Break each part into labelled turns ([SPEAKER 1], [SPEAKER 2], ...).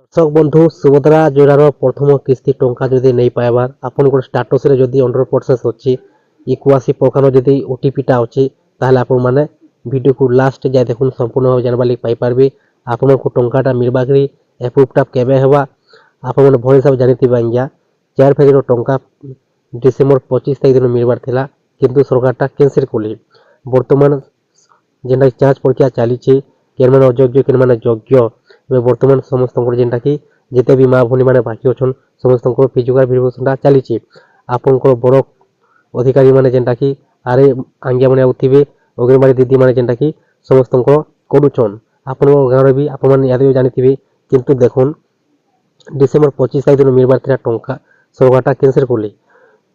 [SPEAKER 1] दर्शक बंधु सुभद्रा जोड़ार प्रथम किस्ती टंका जदि नहीं पाइबार आपन स्टाटस रे जदि अंडर प्रोसेस अच्छी इक्वासी प्रकार जदि ओटीपीटा अच्छी ताहले आपण माने वीडियो को लास्ट जाय देखुन संपूर्ण भाव जानबा लगी पाई पारबे आपन को टंकाटा मिलबा करी एप्रूवटा केबे हेबा आपन माने भल हिसाब जानिथिबा इंजा 4 फेज टंका डिसेंबर 25 तारिख दिन मिलबार थिला किंतु सरकारटा कैंसिल करली वर्तमान जेनटा जांच प्रक्रिया चली केन माने अयोग्य केन माने योग्य बर्तमान समस्त जेनटा कि जिते भी माँ भनी मैंने बाकी अच्छन समस्त फिजिकल भेरिफिकेशन चली आपण बड़ अधिकारी मैंने जेनटा कि आरे आंगिया मैंने आउे अंगनवाड़ी दीदी मैंने जेनटा कि समस्त करुचन आपण गाँव भी आपड़ी जानी किंतु देखुन डिसेंबर 25 तारिख दिन मिलबार टंका सरकारटा कैंसिल करली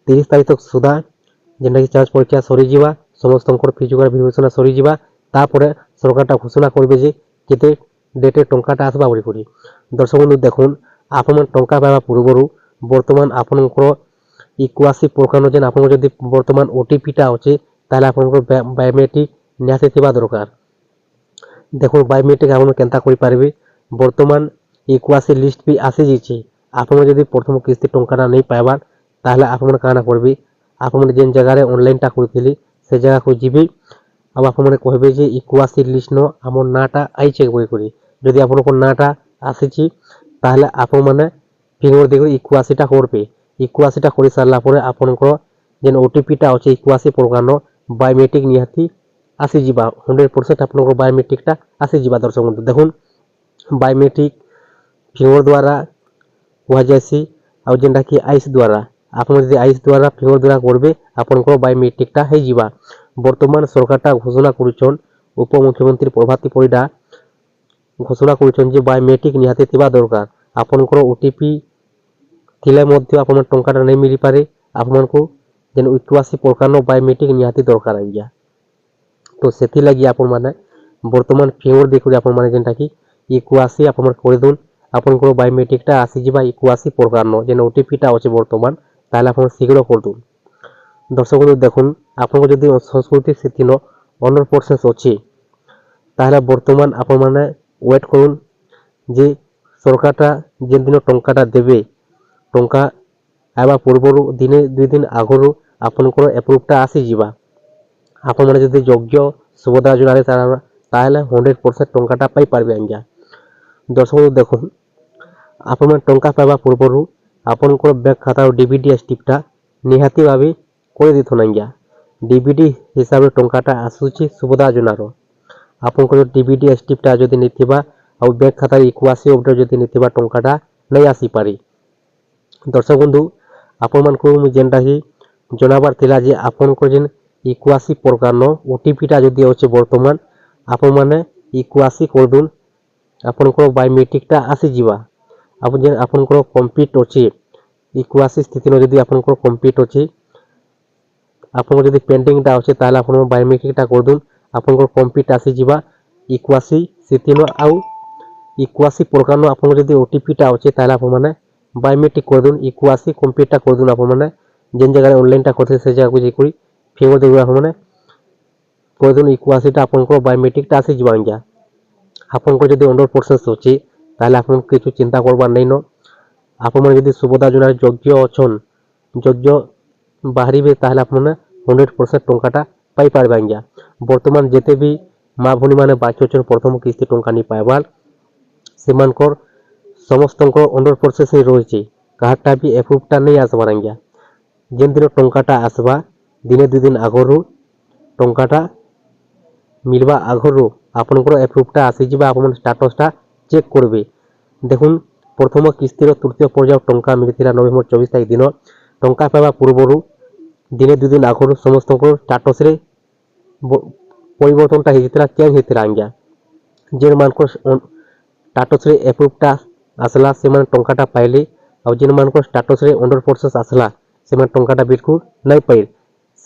[SPEAKER 1] 30 तारिख तक सुधा जेनटा कि जांच परीक्षा सरीजा समस्त फिजिकल भेरिफिकेशन सरीजा तापर सरकारटा घोषणा करबे जे केते डेटे टंकाटा आसबा बोली दर्शक बंधु देखुन आपण टंका पाइबा पूर्व बर्तमान आपणकर इक्वासी प्रकार जेन आप बर्तमान ओटीपीटा अच्छे ताहले आपणकर बायोमेट्रिक निहाती थिबा दरकार देखुन बायोमेट्रिक आपण केनता करि पारबे बर्तमान इक्वासी लिस्ट भी आसी जाइए आपण जदि प्रथम किस्ती टंकाटा नहीं पाइबार ताहले आपण काना करबे आपण जेन जगह ऑनलाइन टा करथिली से जगह को जिबे अब आप कहबे जे इक्वासी लिस्ट न आम नाटा आई चेक करी जदि आप नाटा आसी ताहले आपण माने फिंगर देकर इक्वासीटा करबे इक्वासीटा कर सारा पर आपनकर जेन ओटीपीटा अच्छे इक्वासी प्रकार बायोमेट्रिक निहाती आसीजा 100% आपनकर बायोमेट्रिकटा आसीजा दर्शक बंधु देखुन बायोमेट्रिक फिंगर द्वारा कह जासी आ जेनटा कि आइस द्वारा आप आइस द्वारा फिंगर द्वारा करबे आपनकर बायोमेट्रिकटा हो जिबा बर्तमान सरकारटा घोषणा करुचन उपमुख्यमंत्री प्रभाती परिडा घोषणा करुचन जे बायोमेट्रिक निहाती थिबा दरकार आपनकर ओटीपी थिले मध्य आपन टंकाटा नहीं मिली पारे आपनको जेन इक्वासी प्रकार बायोमेट्रिक निहाती दरकार आइया तो सेथि लगी आपन माने वर्तमान फिंगर देखि आपन माने जेनटा कि इक्वासी आपन कर दुन आपनकर बायोमेट्रिकटा आसी जिबा इक्वासी प्रकार जेन ओटीपीटा अछि वर्तमान ताहले आपन शीघ्र कर दुन दर्शक बंधु देखुन आपन जदि संस्कृति स्थिति न 100% अच्छी ताहले वर्तमान आपन माने वेट करुन जे सरकारटा जेन दिन टंकाटा देबे टंका आवा पूर्व दिने 2 दिन आगरू आपनकर एप्रूवटा आसी जिबा आपन माने जदि योग्य सुभद्रा जोड़ारे ताहले 100% टंकाटा पाई पारबे आंजा दर्शक बंधु देखुन आपन माने टंका पाइबा पूर्व आपनकर बैंक खाता डीबीडी एसटीपटा निहाती भाबे कर दिथन आंजा डीबीडी हिसाब से टंकाटा आसुची सुभद्रा जोनार आपनकर डीबीडी एसटीपटा जदि नथिबा आ बैंक खाता इक्वासी अपडेट जदि नथिबा टंकाटा नहीं आसी पारी दर्शक बंधु आपण मानकु जेनटा कि जनाबार थिला जे आपनकर जेन इक्वासी प्रकार ओटीपीटा जदि अच्छे वर्तमान आपण माने इक्वासी कर दुन आपनकर बायोमेट्रिकटा आसी जिबा आपण जेन आपनकर कंप्लीट अच्छे इक्वासी स्थिति न जदि आपनकर कंप्लीट अच्छे आपन जदि पेंडिंगटा अच्छे ताहले आपन बायोमेट्रिकटा कर दुन आपनकर कंप्लीट आसी जिबा इक्वासी स्थिति न आउ इक्वासी प्रकार आपन जदि ओटीपीटा अच्छे ताहले आपन माने बायोमेट्रिक कर दुन इक्वासी कंप्लीटटा कर दुन आपन माने जेन जगह ऑनलाइनटा करथे से जगह को जे करी फेवर देबा आपन माने कर दुन इक्वासीटा आपनकर बायोमेट्रिकटा आसी जिबा आंजा आपनकर जदि 100% अच्छे ताहले आपन किछु चिंता करबा नै न आपन माने जदि सुभद्रा जोनार योग्य अछन योग्य बाहरी ताहले आपन 100% टंकाटा पाई पारबे आंजा वर्तमान जेते भी माँ भनी माने बाकी अछन प्रथम किस्ती टंका नहीं पाइबार सेमानकर समस्तंको 100% ही रही काहाटा भी एप्रूवटा नहीं आसबार आंजा जेन दिन टंकाटा आसबा दिने 2 दिन आगरू टंकाटा मिलबा आगरू आपनकर एप्रूवटा आसी जिबा आपन स्टेटसटा चेक करबे देखुन प्रथम किस्तीर तृतीय पर्याय टंका मिलिथिला नवेम्बर 24 तारिख दिन टंका पाइबा पूर्व दिने 2 दिन आगरू समस्त स्टेटस रे परिवर्तनटा होता चेंज होता आंजा जेन मानकर स्टेटस रे एप्रूवटा आसला से मान टंकाटा पाइले आ जेन मानकर स्टेटस रे 100% आसला से मान टंकाटा बिल्कुल नहीं पाइल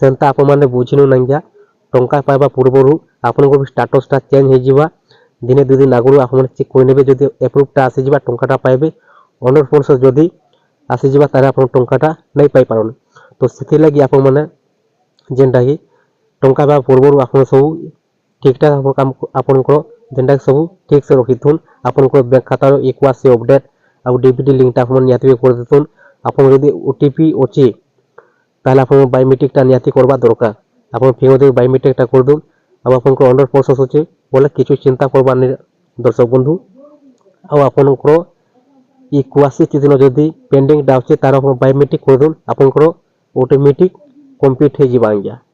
[SPEAKER 1] सेंता आप माने बुझिनु नांजा टंका पाइबा पूर्व आपन स्टेटसटा चेंज हो जिबा दिने 2 दिन आगरू आप चेक कर नेबे जदि एप्रूवटा आसी जिबा टंकाटा पाइबे 100% जदि आसी जिबा तारे आपन टंकाटा नहीं पाई पारन तो सेथि लागि आपन माने जेनटा कि टंका पाइबा पूर्व आपन सब ठीक ठाक काम आपन जेनटा सब ठीक से रखिथुन ଆପଣଙ୍କର ବ୍ୟାଙ୍କ ଖାତାର ଇକ୍ୱାସି ଅପଡେଟ୍ ଆଉ ଡିବିଟି ଲିଙ୍କଟା ଆପଣ ନିହାତି କରି ଦିଅନ୍ତୁ। ଆପଣ ଯଦି ଓଟିପି ଅଛି ତାହେଲେ ଆପଣ ବାୟୋମେଟ୍ରିକଟା ନିହାତି କରିବା ଦରକାର। ଆପଣ ଫିଙ୍ଗର ବାୟୋମେଟ୍ରିକଟା କରିଦିଅନ୍ତୁ। ଆଉ ଆପଣଙ୍କର ଅଣ୍ଡର ପ୍ରୋସେସ୍ ଅଛି ବୋଲେ କିଛି ଚିନ୍ତା କରବାର ନାହିଁ ଦର୍ଶକ ବନ୍ଧୁ। ଆଉ ଆପଣଙ୍କର ଇକ୍ୱାସି ଦିନ ଯଦି ପେଣ୍ଡିଙ୍ଗଟା ଅଛି ତାର ଆପଣ ବାୟୋମେଟ୍ରିକ କରିଦିଅନ୍ତୁ। ଆପଣଙ୍କର ଅଟୋମେଟିକ କମ୍ପ୍ଲିଟ୍ ହେଇଯିବ ଆଜ୍ଞା।